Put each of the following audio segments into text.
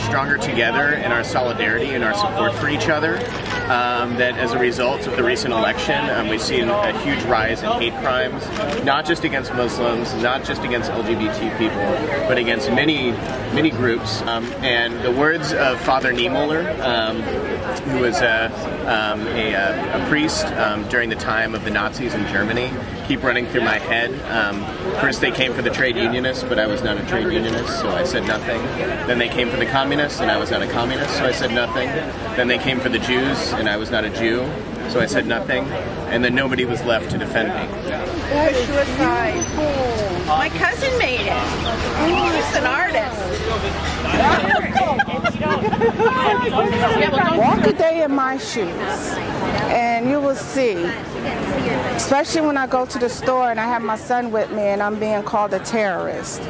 stronger together in our solidarity and our support for each other. That as a result of the recent election, we've seen a huge rise in hate crimes, not just against Muslims, not just against LGBT people, but against many groups. And the words of Father Niemöller, who was a priest during the time of the Nazis in Germany, keep running through my head. First they came for the trade unionists, but I was not a trade unionist, so I said nothing. Then they came for the communists, and I was not a communist, so I said nothing. Then they came for the Jews, and I was not a Jew, so I said nothing. And then nobody was left to defend me. Suicide. My cousin made it. He's an artist. Walk a day in my shoes, and you will see, especially when I go to the store and I have my son with me and I'm being called a terrorist.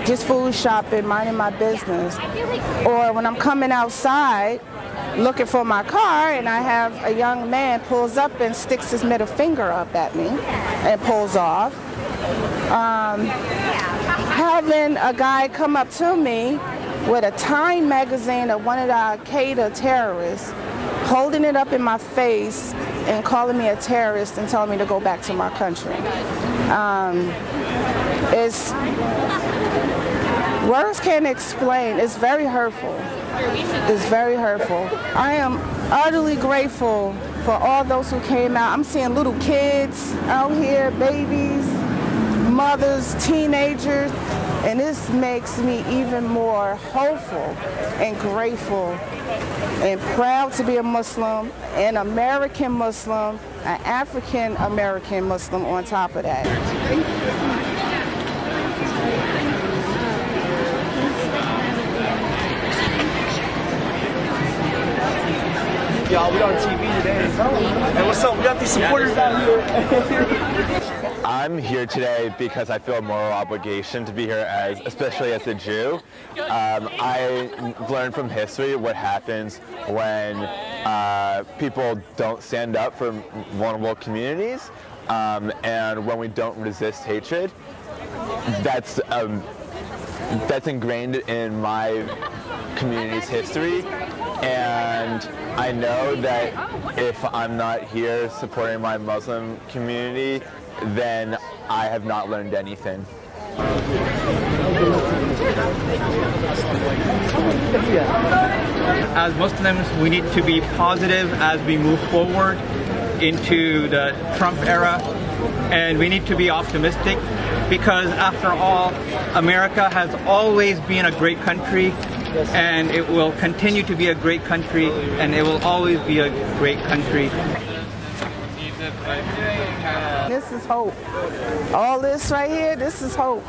Just food shopping, minding my business. Or when I'm coming outside looking for my car and I have a young man pulls up and sticks his middle finger up at me and pulls off. Having a guy come up to me with a Time magazine of one of the Al-Qaeda terrorists, holding it up in my face and calling me a terrorist and telling me to go back to my country. Words can't explain. It's very hurtful. It's very hurtful. I am utterly grateful for all those who came out. I'm seeing little kids out here, babies, mothers, teenagers, and this makes me even more hopeful and grateful and proud to be a Muslim, an American Muslim, an African American Muslim on top of that. Y'all, we on TV today. Hey, what's up? We got these supporters out here. I'm here today because I feel a moral obligation to be here, especially as a Jew. I learned from history what happens when people don't stand up for vulnerable communities, and when we don't resist hatred. That's ingrained in my community's history, and I know that if I'm not here supporting my Muslim community, then I have not learned anything. As Muslims, we need to be positive as we move forward into the Trump era, and we need to be optimistic because, after all, America has always been a great country, and it will continue to be a great country, and it will always be a great country. This is hope. All this right here, this is hope.